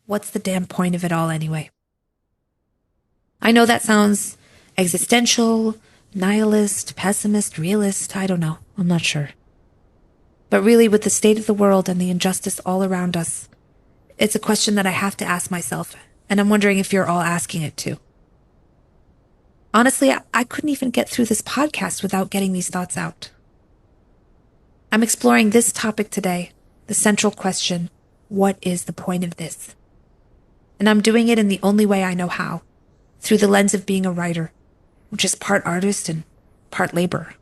What's the damn point of it all anyway? I know that sounds existential, nihilist, pessimist, realist, I don't know. I'm not sure. But really, with the state of the world and the injustice all around us, it's a question that I have to ask myself, and I'm wondering if you're all asking it too. Honestly, I couldn't even get through this podcast without getting these thoughts out. I'm exploring this topic today, the central question, what is the point of this? And I'm doing it in the only way I know how, through the lens of being a writer, which is part artist and part labor.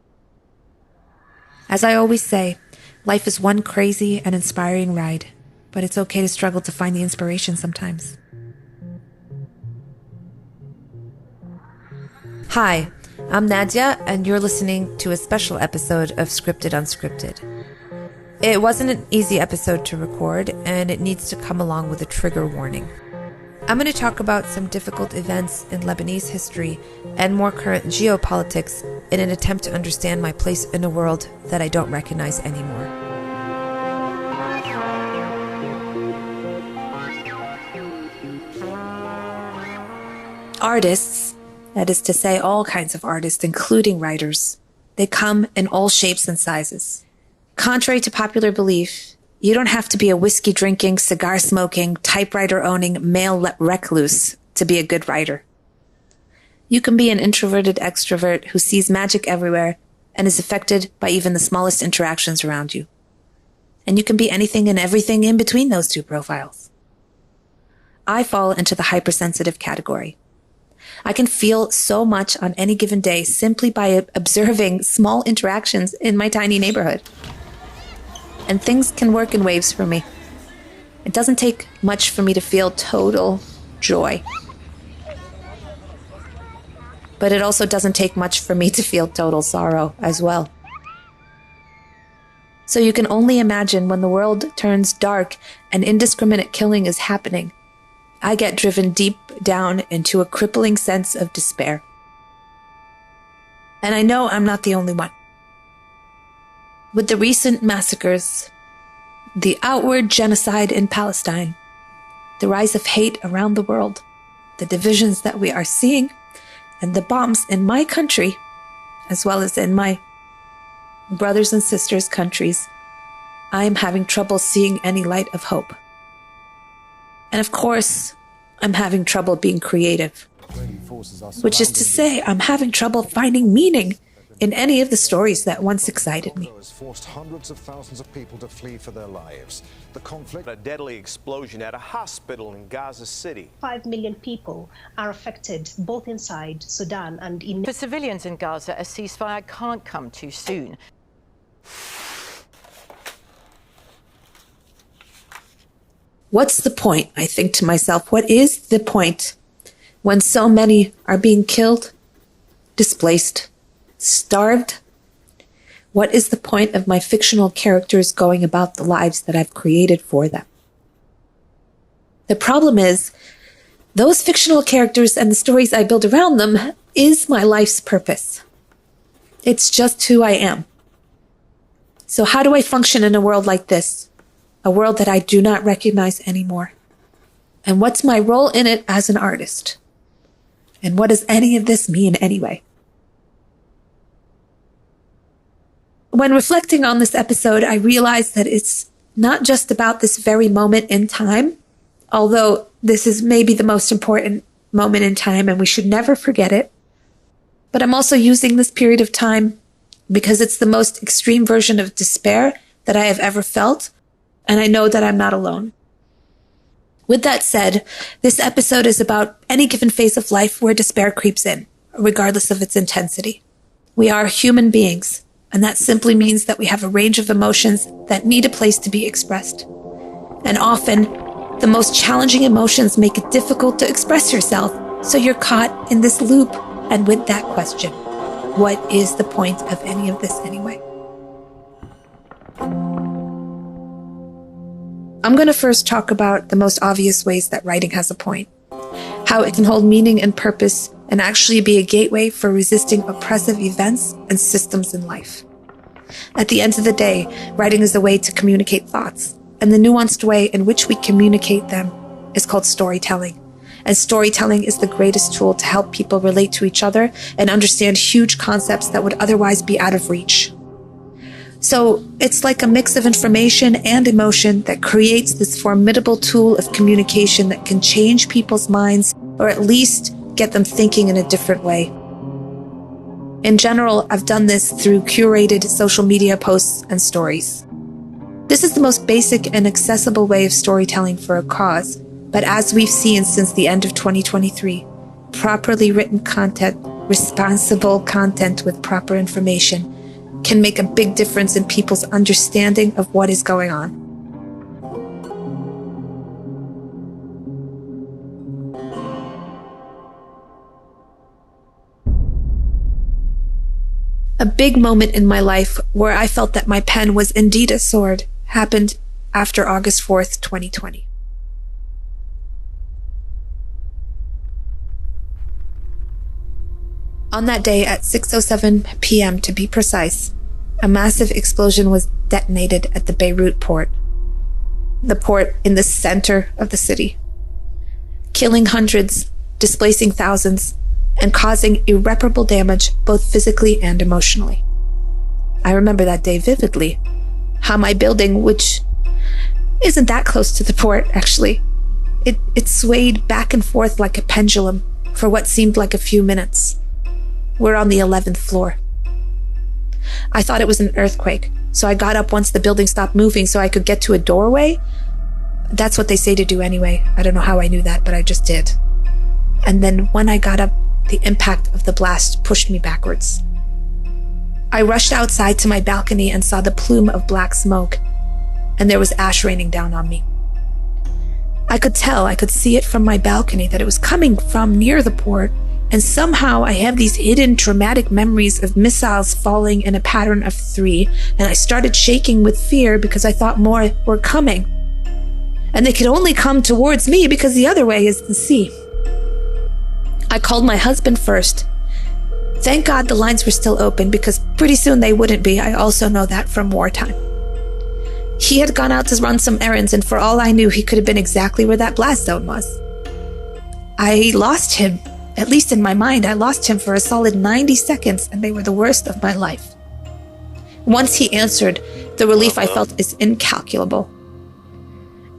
As I always say, life is one crazy and inspiring ride, but it's okay to struggle to find the inspiration sometimes. Hi, I'm Nadia, and you're listening to a special episode of Scripted Unscripted. It wasn't an easy episode to record, and it needs to come along with a trigger warning. I'm going to talk about some difficult events in Lebanese history and more current geopolitics in an attempt to understand my place in a world that I don't recognize anymore. Artists, that is to say all kinds of artists, including writers, they come in all shapes and sizes. Contrary to popular belief, you don't have to be a whiskey-drinking, cigar-smoking, typewriter-owning male recluse to be a good writer. You can be an introverted extrovert who sees magic everywhere and is affected by even the smallest interactions around you. And you can be anything and everything in between those two profiles. I fall into the hypersensitive category. I can feel so much on any given day simply by observing small interactions in my tiny neighborhood. And things can work in waves for me. It doesn't take much for me to feel total joy. But it also doesn't take much for me to feel total sorrow as well. So you can only imagine when the world turns dark and indiscriminate killing is happening, I get driven deep down into a crippling sense of despair. And I know I'm not the only one. With the recent massacres, the outward genocide in Palestine, the rise of hate around the world, the divisions that we are seeing, and the bombs in my country, as well as in my brothers and sisters' countries, I am having trouble seeing any light of hope. And of course, I'm having trouble being creative, which is to say, I'm having trouble finding meaning in any of the stories that once excited me. Has forced hundreds of thousands of people to flee for their lives. The conflict... A deadly explosion at a hospital in Gaza City. 5 million people are affected, both inside Sudan and in... For civilians in Gaza, a ceasefire can't come too soon. What's the point, I think to myself? What is the point when so many are being killed, displaced, starved? What is the point of my fictional characters going about the lives that I've created for them? The problem is, those fictional characters and the stories I build around them is my life's purpose. It's just who I am. So how do I function in a world like this? A world that I do not recognize anymore? And what's my role in it as an artist? And what does any of this mean anyway? When reflecting on this episode, I realized that it's not just about this very moment in time, although this is maybe the most important moment in time and we should never forget it. But I'm also using this period of time because it's the most extreme version of despair that I have ever felt, and I know that I'm not alone. With that said, this episode is about any given phase of life where despair creeps in, regardless of its intensity. We are human beings. And that simply means that we have a range of emotions that need a place to be expressed. And often, the most challenging emotions make it difficult to express yourself, so you're caught in this loop. And with that question, what is the point of any of this anyway? I'm going to first talk about the most obvious ways that writing has a point, how it can hold meaning and purpose and actually be a gateway for resisting oppressive events and systems in life. At the end of the day, writing is a way to communicate thoughts, and the nuanced way in which we communicate them is called storytelling. And storytelling is the greatest tool to help people relate to each other and understand huge concepts that would otherwise be out of reach. So it's like a mix of information and emotion that creates this formidable tool of communication that can change people's minds, or at least get them thinking in a different way. In general, I've done this through curated social media posts and stories. This is the most basic and accessible way of storytelling for a cause, but as we've seen since the end of 2023, properly written content, responsible content with proper information, can make a big difference in people's understanding of what is going on. A big moment in my life where I felt that my pen was indeed a sword happened after August 4th, 2020. On that day at 6:07 p.m. to be precise, a massive explosion was detonated at the Beirut port. The port in the center of the city, killing hundreds, displacing thousands, and causing irreparable damage both physically and emotionally. I remember that day vividly. How my building, which isn't that close to the port actually, it swayed back and forth like a pendulum for what seemed like a few minutes. We're on the 11th floor. I thought it was an earthquake, so I got up once the building stopped moving so I could get to a doorway. That's what they say to do anyway. I don't know how I knew that, but I just did. And then when I got up, the impact of the blast pushed me backwards. I rushed outside to my balcony and saw the plume of black smoke, and there was ash raining down on me. I could see it from my balcony that it was coming from near the port, and somehow I have these hidden traumatic memories of missiles falling in a pattern of 3, and I started shaking with fear because I thought more were coming. And they could only come towards me because the other way is the sea. I called my husband first. Thank God the lines were still open because pretty soon they wouldn't be. I also know that from wartime. He had gone out to run some errands, and for all I knew, he could have been exactly where that blast zone was. I lost him. At least in my mind, I lost him for a solid 90 seconds, and they were the worst of my life. Once he answered, the relief I felt is incalculable.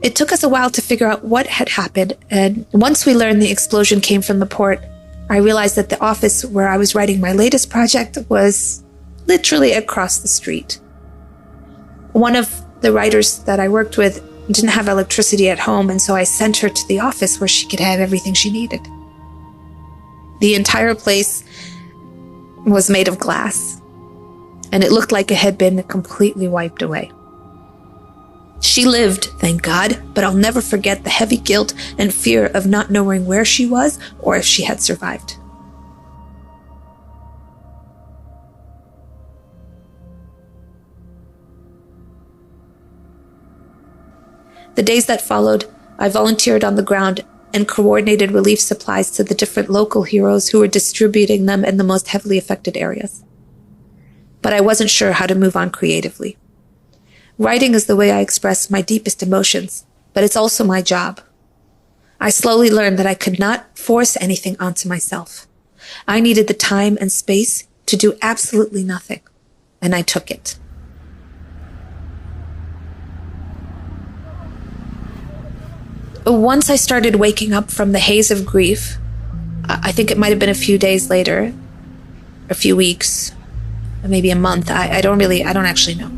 It took us a while to figure out what had happened, and once we learned the explosion came from the port, I realized that the office where I was writing my latest project was literally across the street. One of the writers that I worked with didn't have electricity at home, and so I sent her to the office where she could have everything she needed. The entire place was made of glass, and it looked like it had been completely wiped away. She lived, thank God, but I'll never forget the heavy guilt and fear of not knowing where she was or if she had survived. The days that followed, I volunteered on the ground and coordinated relief supplies to the different local heroes who were distributing them in the most heavily affected areas. But I wasn't sure how to move on creatively. Writing is the way I express my deepest emotions, but it's also my job. I slowly learned that I could not force anything onto myself. I needed the time and space to do absolutely nothing, and I took it. Once I started waking up from the haze of grief, I think it might have been a few days later, a few weeks, maybe a month. I don't actually know.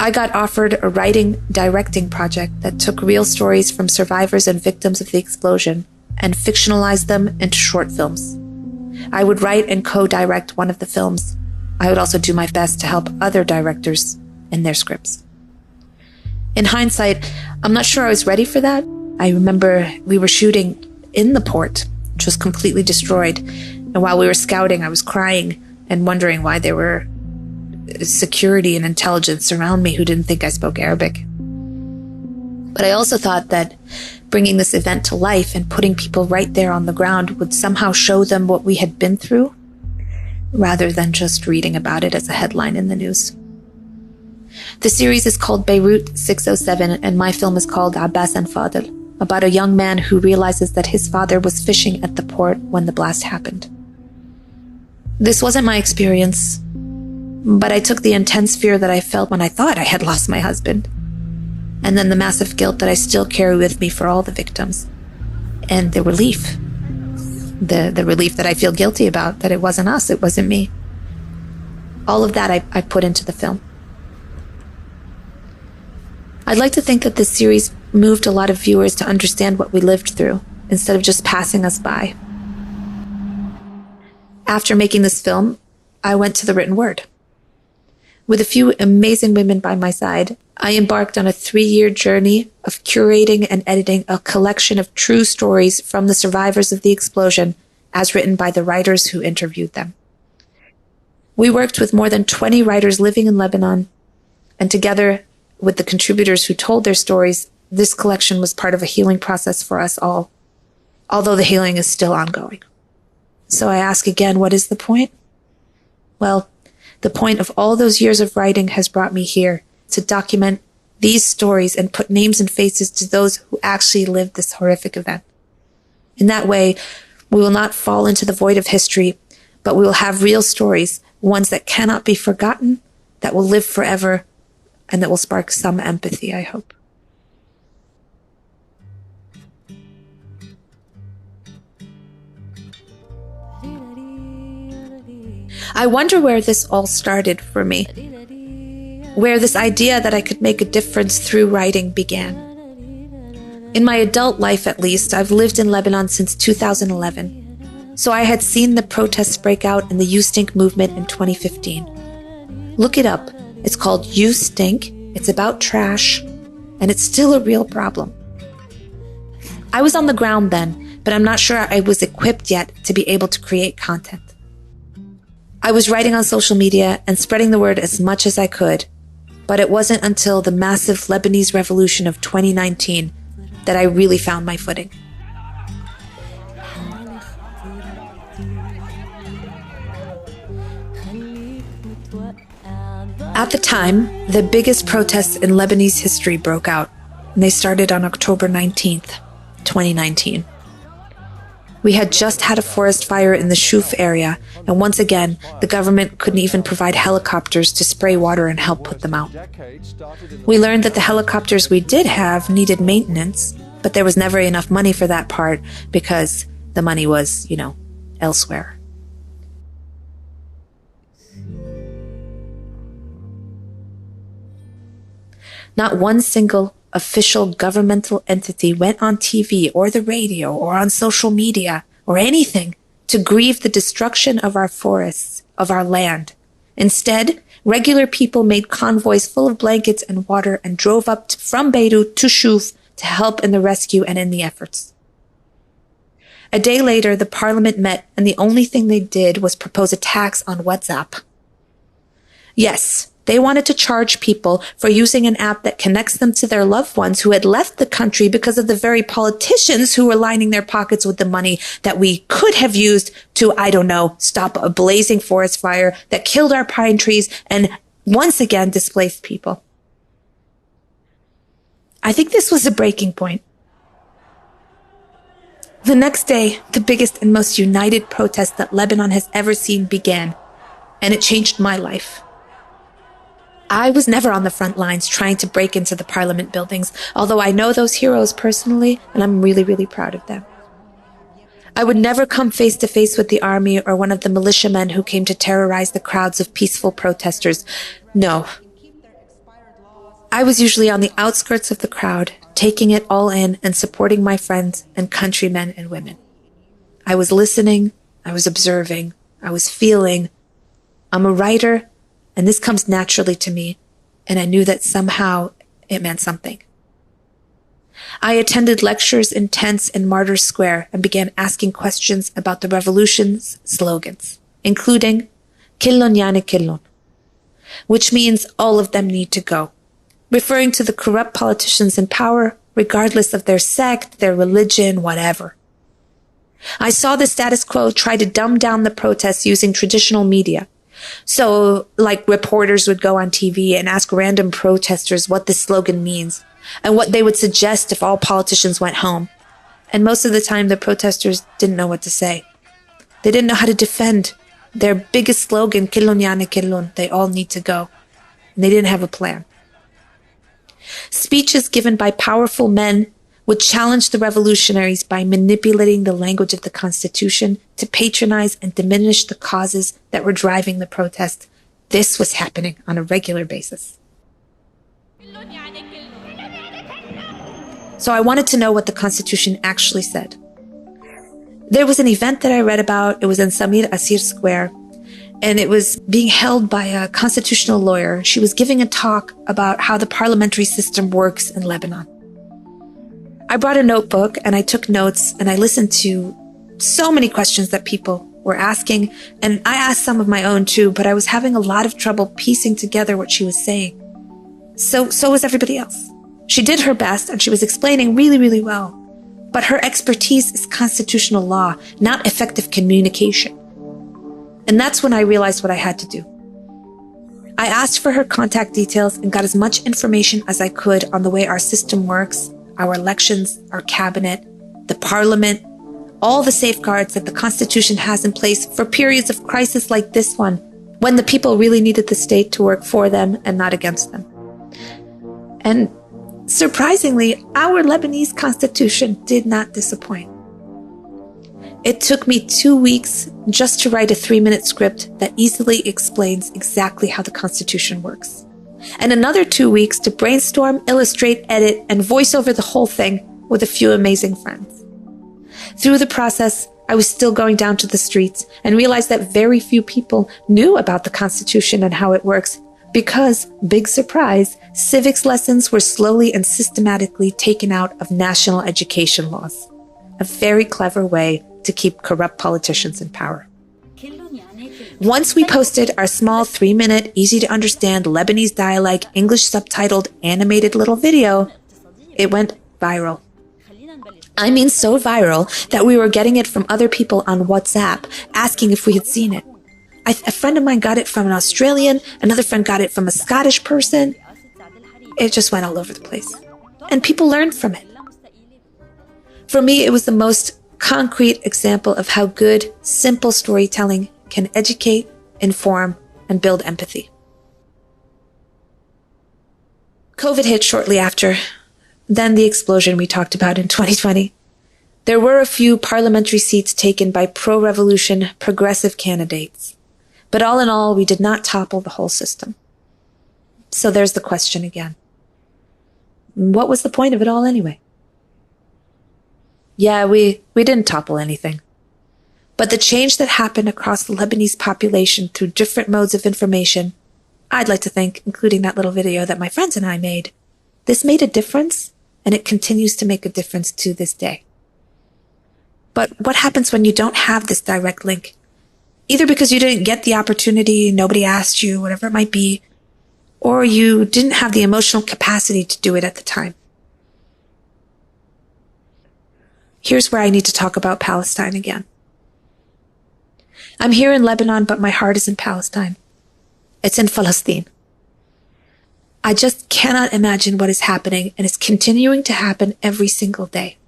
I got offered a writing-directing project that took real stories from survivors and victims of the explosion and fictionalized them into short films. I would write and co-direct one of the films. I would also do my best to help other directors in their scripts. In hindsight, I'm not sure I was ready for that. I remember we were shooting in the port, which was completely destroyed. And while we were scouting, I was crying and wondering why there were security and intelligence around me who didn't think I spoke Arabic. But I also thought that bringing this event to life and putting people right there on the ground would somehow show them what we had been through, rather than just reading about it as a headline in the news. The series is called Beirut 607, and my film is called Abbas and Fadl, about a young man who realizes that his father was fishing at the port when the blast happened. This wasn't my experience, but I took the intense fear that I felt when I thought I had lost my husband, and then the massive guilt that I still carry with me for all the victims, and the relief. The relief that I feel guilty about, that it wasn't us, it wasn't me. All of that I put into the film. I'd like to think that this series moved a lot of viewers to understand what we lived through, instead of just passing us by. After making this film, I went to the written word. With a few amazing women by my side, I embarked on a 3-year journey of curating and editing a collection of true stories from the survivors of the explosion, as written by the writers who interviewed them. We worked with more than 20 writers living in Lebanon, and together with the contributors who told their stories, this collection was part of a healing process for us all, although the healing is still ongoing. So I ask again, what is the point? Well, the point of all those years of writing has brought me here to document these stories and put names and faces to those who actually lived this horrific event. In that way, we will not fall into the void of history, but we will have real stories, ones that cannot be forgotten, that will live forever, and that will spark some empathy, I hope. I wonder where this all started for me, where this idea that I could make a difference through writing began. In my adult life, at least, I've lived in Lebanon since 2011, so I had seen the protests break out in the You Stink movement in 2015. Look it up. It's called You Stink. It's about trash, and it's still a real problem. I was on the ground then, but I'm not sure I was equipped yet to be able to create content. I was writing on social media and spreading the word as much as I could, but it wasn't until the massive Lebanese revolution of 2019 that I really found my footing. At the time, the biggest protests in Lebanese history broke out, and they started on October 19th, 2019. We had just had a forest fire in the Shouf area, and once again, the government couldn't even provide helicopters to spray water and help put them out. We learned that the helicopters we did have needed maintenance, but there was never enough money for that part because the money was, elsewhere. Not one single official governmental entity went on TV or the radio or on social media or anything to grieve the destruction of our forests, of our land. Instead, regular people made convoys full of blankets and water and drove up from Beirut to Shouf to help in the rescue and in the efforts. A day later, the parliament met, and the only thing they did was propose a tax on WhatsApp. Yes, they wanted to charge people for using an app that connects them to their loved ones who had left the country because of the very politicians who were lining their pockets with the money that we could have used to, stop a blazing forest fire that killed our pine trees and once again displaced people. I think this was a breaking point. The next day, the biggest and most united protest that Lebanon has ever seen began, and it changed my life. I was never on the front lines trying to break into the parliament buildings, although I know those heroes personally, and I'm really, really proud of them. I would never come face to face with the army or one of the militiamen who came to terrorize the crowds of peaceful protesters. No. I was usually on the outskirts of the crowd, taking it all in and supporting my friends and countrymen and women. I was listening, I was observing, I was feeling. I'm a writer, and this comes naturally to me, and I knew that somehow it meant something. I attended lectures in tents in Martyrs Square and began asking questions about the revolution's slogans, including "Killon yani killon," which means all of them need to go, referring to the corrupt politicians in power, regardless of their sect, their religion, whatever. I saw the status quo try to dumb down the protests using traditional media. So, reporters would go on TV and ask random protesters what this slogan means, and what they would suggest if all politicians went home. And most of the time, the protesters didn't know what to say. They didn't know how to defend their biggest slogan, "Killun yani killun," they all need to go. And they didn't have a plan. Speeches given by powerful men would challenge the revolutionaries by manipulating the language of the Constitution to patronize and diminish the causes that were driving the protest. This was happening on a regular basis. So I wanted to know what the Constitution actually said. There was an event that I read about. It was in Samir Asir Square, and it was being held by a constitutional lawyer. She was giving a talk about how the parliamentary system works in Lebanon. I brought a notebook and I took notes, and I listened to so many questions that people were asking, and I asked some of my own too, but I was having a lot of trouble piecing together what she was saying. So was everybody else. She did her best and she was explaining really, really well. But her expertise is constitutional law, not effective communication. And that's when I realized what I had to do. I asked for her contact details and got as much information as I could on the way our system works, our elections, our cabinet, the parliament, all the safeguards that the Constitution has in place for periods of crisis like this one, when the people really needed the state to work for them and not against them. And surprisingly, our Lebanese Constitution did not disappoint. It took me 2 weeks just to write a 3-minute script that easily explains exactly how the Constitution works. And another 2 weeks to brainstorm, illustrate, edit, and voice over the whole thing with a few amazing friends. Through the process, I was still going down to the streets and realized that very few people knew about the Constitution and how it works because, big surprise, civics lessons were slowly and systematically taken out of national education laws. A very clever way to keep corrupt politicians in power. Once we posted our small 3-minute, easy-to-understand Lebanese dialect, English subtitled, animated little video, it went viral. I mean so viral that we were getting it from other people on WhatsApp, asking if we had seen it. A friend of mine got it from an Australian, another friend got it from a Scottish person. It just went all over the place. And people learned from it. For me, it was the most concrete example of how good, simple storytelling can educate, inform, and build empathy. COVID hit shortly after. Then the explosion we talked about in 2020. There were a few parliamentary seats taken by pro-revolution, progressive candidates. But all in all, we did not topple the whole system. So there's the question again. What was the point of it all anyway? Yeah, we didn't topple anything. But the change that happened across the Lebanese population through different modes of information, I'd like to think, including that little video that my friends and I made, this made a difference, and it continues to make a difference to this day. But what happens when you don't have this direct link? Either because you didn't get the opportunity, nobody asked you, whatever it might be, or you didn't have the emotional capacity to do it at the time. Here's where I need to talk about Palestine again. I'm here in Lebanon, but my heart is in Palestine. It's in Palestine. I just cannot imagine what is happening and is continuing to happen every single day.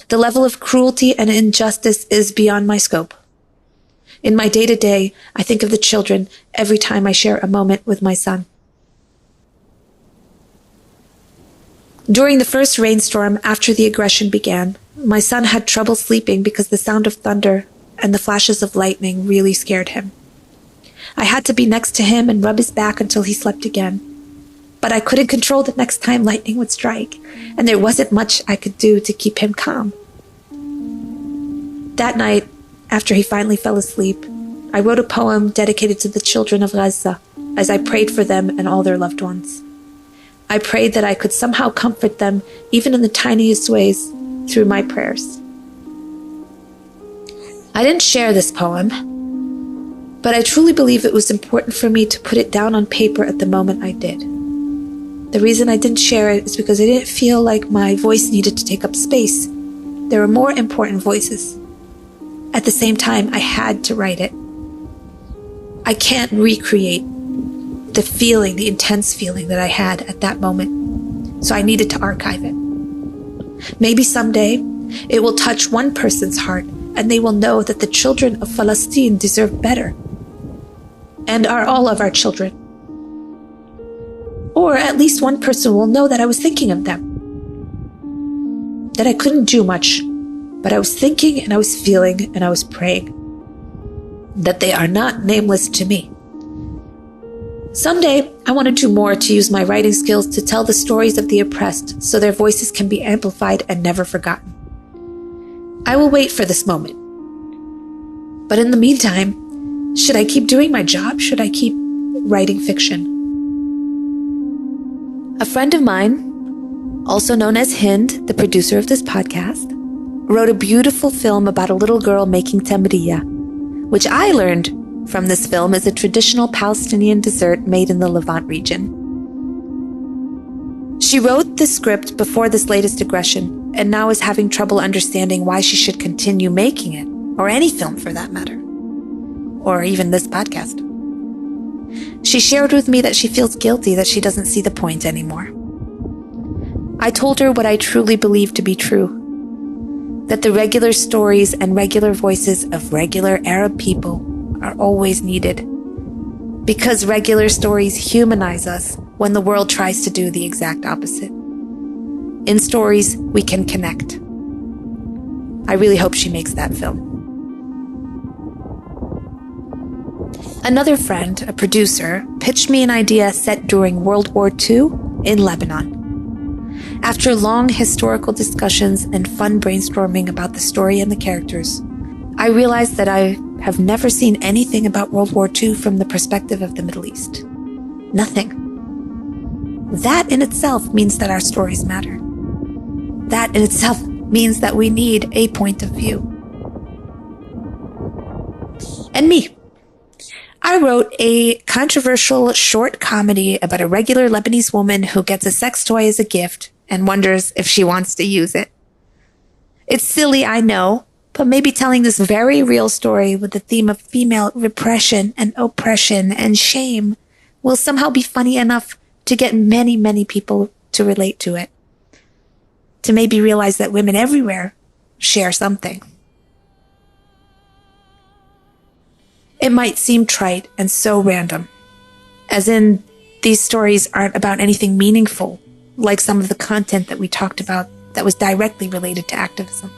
The level of cruelty and injustice is beyond my scope. In my day-to-day, I think of the children every time I share a moment with my son. During the first rainstorm after the aggression began, my son had trouble sleeping because the sound of thunder and the flashes of lightning really scared him. I had to be next to him and rub his back until he slept again. But I couldn't control the next time lightning would strike, and there wasn't much I could do to keep him calm. That night, after he finally fell asleep, I wrote a poem dedicated to the children of Gaza as I prayed for them and all their loved ones. I prayed that I could somehow comfort them, even in the tiniest ways, through my prayers. I didn't share this poem, but I truly believe it was important for me to put it down on paper at the moment I did. The reason I didn't share it is because I didn't feel like my voice needed to take up space. There were more important voices. At the same time, I had to write it. I can't recreate the feeling, the intense feeling that I had at that moment. so I needed to archive it. Maybe someday it will touch one person's heart and they will know that the children of Palestine deserve better, and are all of our children. Or at least one person will know that I was thinking of them, that I couldn't do much, but I was thinking and I was feeling and I was praying, that they are not nameless to me. Someday, I want to do more to use my writing skills to tell the stories of the oppressed so their voices can be amplified and never forgotten. I will wait for this moment. But in the meantime, should I keep doing my job? Should I keep writing fiction? A friend of mine, also known as Hind, the producer of this podcast, wrote a beautiful film about a little girl making tamriya, which I learned from this film is a traditional Palestinian dessert made in the Levant region. She wrote this script before this latest aggression and now is having trouble understanding why she should continue making it, or any film for that matter, or even this podcast. She shared with me that she feels guilty that she doesn't see the point anymore. I told her what I truly believe to be true, that the regular stories and regular voices of regular Arab people are always needed, because regular stories humanize us when the world tries to do the exact opposite. In stories, we can connect. I really hope she makes that film. Another friend, a producer, pitched me an idea set during World War II in Lebanon. After long historical discussions and fun brainstorming about the story and the characters, I realized that I have never seen anything about World War II from the perspective of the Middle East. Nothing. That in itself means that our stories matter. That in itself means that we need a point of view. And me. I wrote a controversial short comedy about a regular Lebanese woman who gets a sex toy as a gift and wonders if she wants to use it. It's silly, I know, but maybe telling this very real story with the theme of female repression and oppression and shame will somehow be funny enough to get many, many people to relate to it. To maybe realize that women everywhere share something. It might seem trite and so random, as in these stories aren't about anything meaningful, like some of the content that we talked about that was directly related to activism.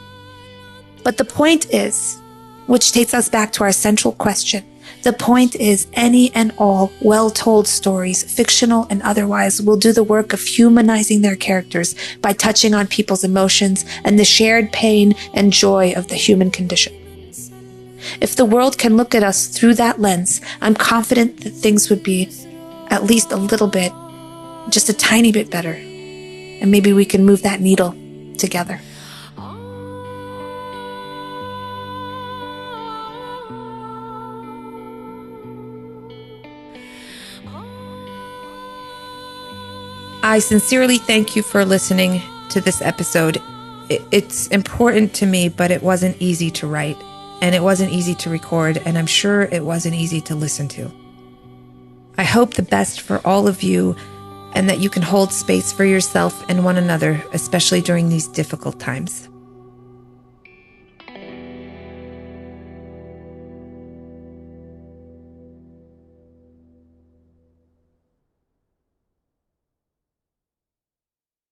But the point is, which takes us back to our central question, the point is any and all well-told stories, fictional and otherwise, will do the work of humanizing their characters by touching on people's emotions and the shared pain and joy of the human condition. If the world can look at us through that lens, I'm confident that things would be at least a little bit, just a tiny bit better. And maybe we can move that needle together. I sincerely thank you for listening to this episode. It's important to me, but it wasn't easy to write. And it wasn't easy to record, and I'm sure it wasn't easy to listen to. I hope the best for all of you, and that you can hold space for yourself and one another, especially during these difficult times.